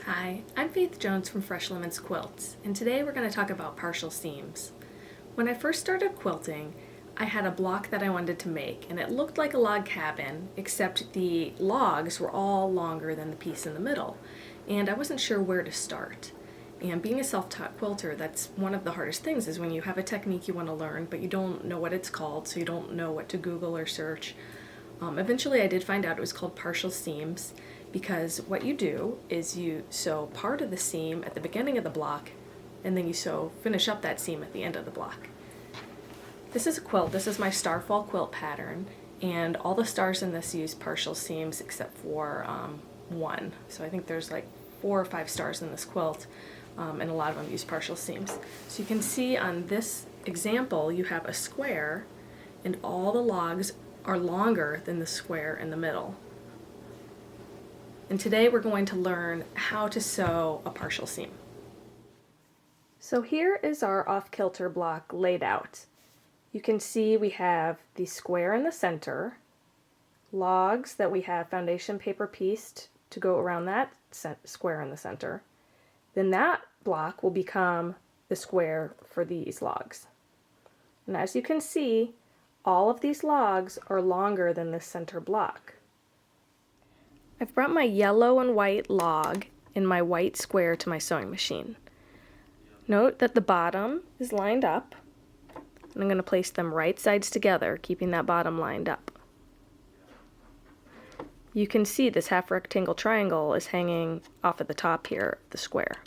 Hi, I'm Faith Jones from Fresh Lemons Quilts, and today we're going to talk about partial seams. When I first started quilting, I had a block that I wanted to make, and it looked like a log cabin, except the logs were all longer than the piece in the middle, and I wasn't sure where to start. And being a self-taught quilter, that's one of the hardest things, is when you have a technique you want to learn, but you don't know what it's called, so you don't know what to Google or search. Eventually I did find out it was called partial seams, because what you do is you sew part of the seam at the beginning of the block, and then you finish up that seam at the end of the block. This is a quilt. This is my Starfall quilt pattern, and all the stars in this use partial seams except for one. So I think there's like 4 or 5 stars in this quilt, and a lot of them use partial seams. So you can see on this example you have a square, and all the logs are longer than the square in the middle. And today we're going to learn how to sew a partial seam. So here is our off-kilter block laid out. You can see we have the square in the center, logs that we have foundation paper pieced to go around that square in the center. Then that block will become the square for these logs. And as you can see, all of these logs are longer than this center block. I've brought my yellow and white log in my white square to my sewing machine. Note that the bottom is lined up, and I'm going to place them right sides together, keeping that bottom lined up. You can see this half rectangle triangle is hanging off at the top here of the square.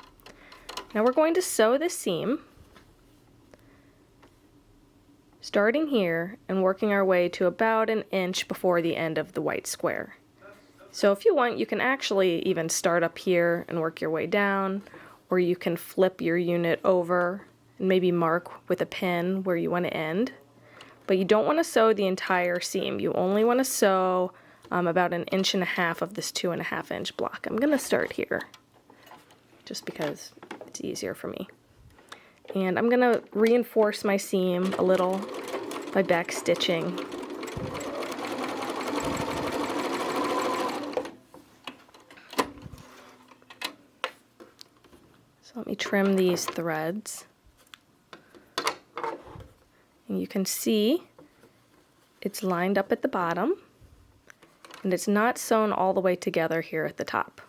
Now we're going to sew the seam, starting here and working our way to about an inch before the end of the white square. So if you want, you can actually even start up here and work your way down, or you can flip your unit over and maybe mark with a pin where you want to end. But you don't want to sew the entire seam. You only want to sew about 1.5 inches of this 2.5 inch block. I'm going to start here just because it's easier for me. And I'm going to reinforce my seam a little by back stitching. So let me trim these threads. And you can see it's lined up at the bottom, and it's not sewn all the way together here at the top.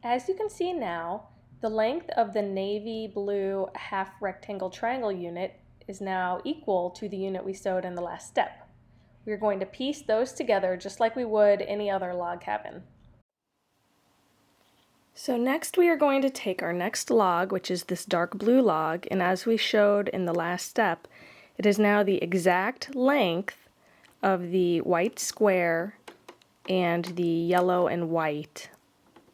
As you can see now, the length of the navy blue half rectangle triangle unit is now equal to the unit we sewed in the last step. We're going to piece those together just like we would any other log cabin. So next we are going to take our next log, which is this dark blue log, and as we showed in the last step, it is now the exact length of the white square and the yellow and white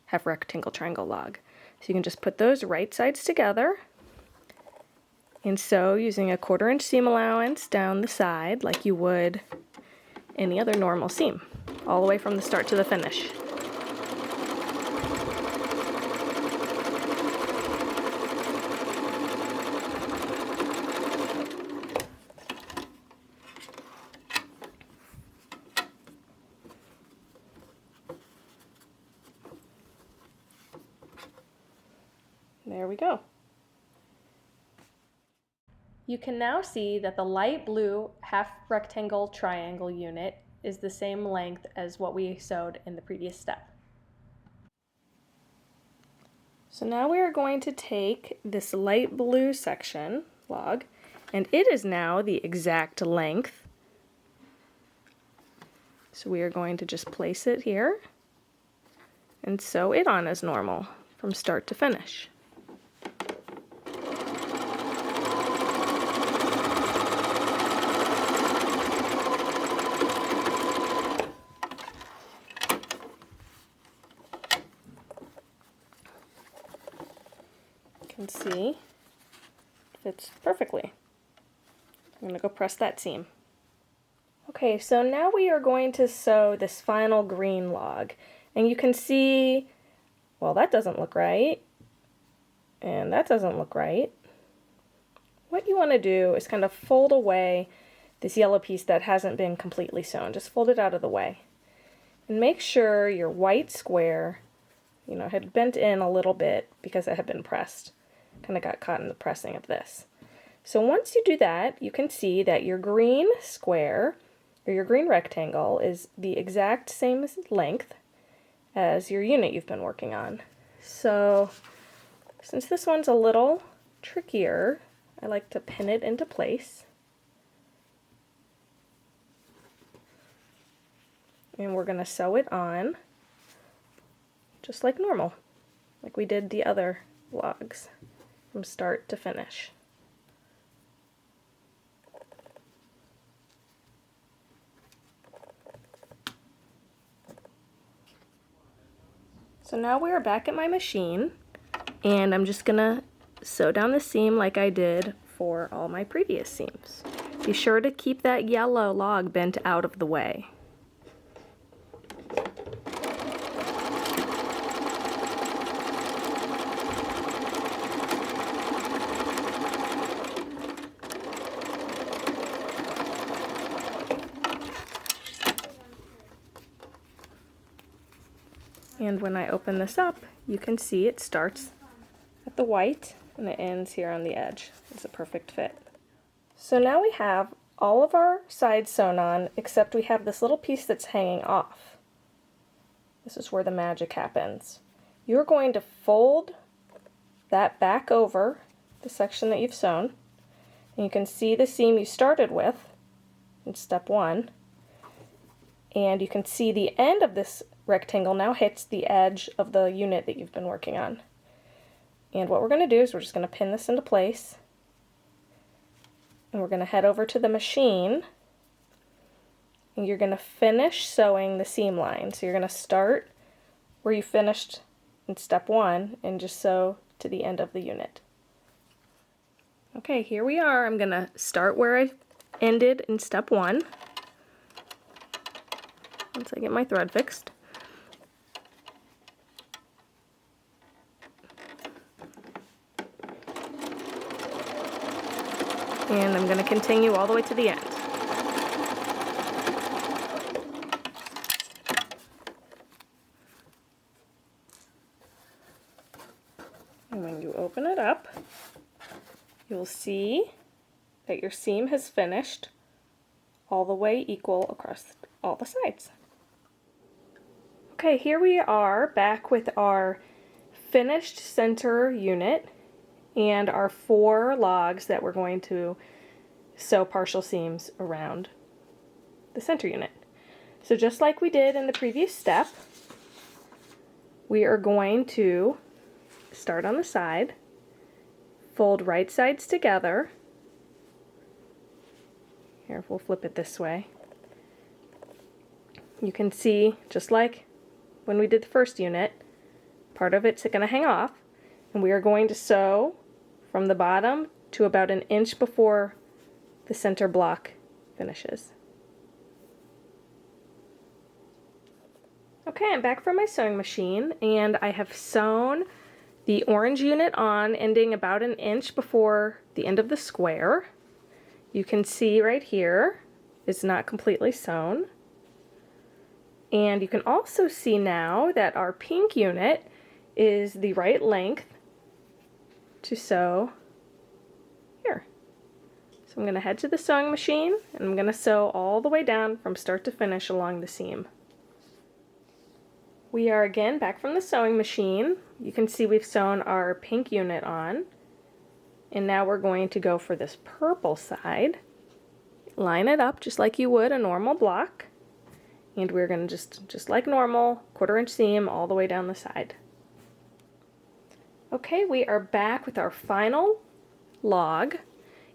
half rectangle triangle log. So you can just put those right sides together and sew using a 1/4 inch seam allowance down the side like you would any other normal seam, all the way from the start to the finish. There we go. You can now see that the light blue half rectangle triangle unit is the same length as what we sewed in the previous step. So now we are going to take this light blue section log, and it is now the exact length. So we are going to just place it here and sew it on as normal from start to finish. You can see it fits perfectly. I'm going to go press that seam. Okay, so now we are going to sew this final green log, and you can see, well, that doesn't look right, and that doesn't look right. What you want to do is kind of fold away this yellow piece that hasn't been completely sewn. Just fold it out of the way. And make sure your white square, had bent in a little bit because it had been pressed. Kind of got caught in the pressing of this. So once you do that, you can see that your green square, or your green rectangle, is the exact same length as your unit you've been working on. So since this one's a little trickier, I like to pin it into place. And we're going to sew it on just like normal, like we did the other logs from start to finish. So now we are back at my machine, and I'm just gonna sew down the seam like I did for all my previous seams. Be sure to keep that yellow log bent out of the way. And when I open this up, you can see it starts at the white and it ends here on the edge. It's a perfect fit. So now we have all of our sides sewn on, except we have this little piece that's hanging off. This is where the magic happens. You're going to fold that back over the section that you've sewn, and you can see the seam you started with in step 1, and you can see the end of this rectangle now hits the edge of the unit that you've been working on. And what we're going to do is we're just going to pin this into place, and we're going to head over to the machine, and you're going to finish sewing the seam line. So you're going to start where you finished in step 1 and just sew to the end of the unit. Okay, here we are. I'm going to start where I ended in step 1 once I get my thread fixed. And I'm going to continue all the way to the end. And when you open it up, you'll see that your seam has finished all the way equal across all the sides. Okay, here we are back with our finished center unit and our 4 logs that we're going to sew partial seams around the center unit. So just like we did in the previous step, we are going to start on the side, fold right sides together. Here, we'll flip it this way. You can see, just like when we did the first unit, part of it's going to hang off, and we are going to sew from the bottom to about an inch before the center block finishes. Okay, I'm back from my sewing machine, and I have sewn the orange unit on, ending about an inch before the end of the square. You can see right here it's not completely sewn. And you can also see now that our pink unit is the right length to sew here. So I'm going to head to the sewing machine, and I'm going to sew all the way down from start to finish along the seam. We are again back from the sewing machine. You can see we've sewn our pink unit on, and now we're going to go for this purple side. Line it up just like you would a normal block, and we're going to just like normal, 1/4 inch seam all the way down the side. Okay, we are back with our final log,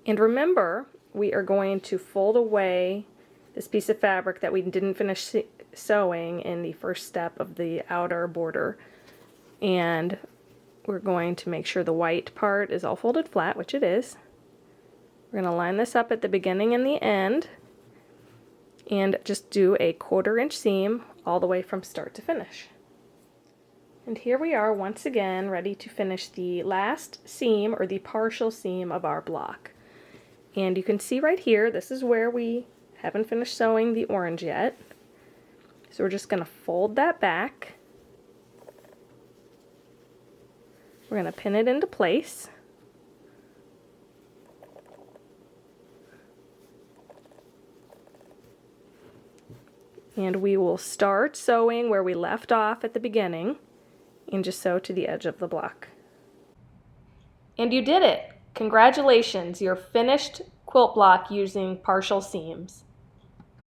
and remember, we are going to fold away this piece of fabric that we didn't finish sewing in the first step of the outer border, and we're going to make sure the white part is all folded flat, which it is. We're going to line this up at the beginning and the end, and just do a 1/4 inch seam all the way from start to finish. And here we are once again ready to finish the last seam, or the partial seam, of our block. And you can see right here, this is where we haven't finished sewing the orange yet. So we're just going to fold that back. We're going to pin it into place. And we will start sewing where we left off at the beginning and just sew to the edge of the block. And you did it! Congratulations, you're finished quilt block using partial seams.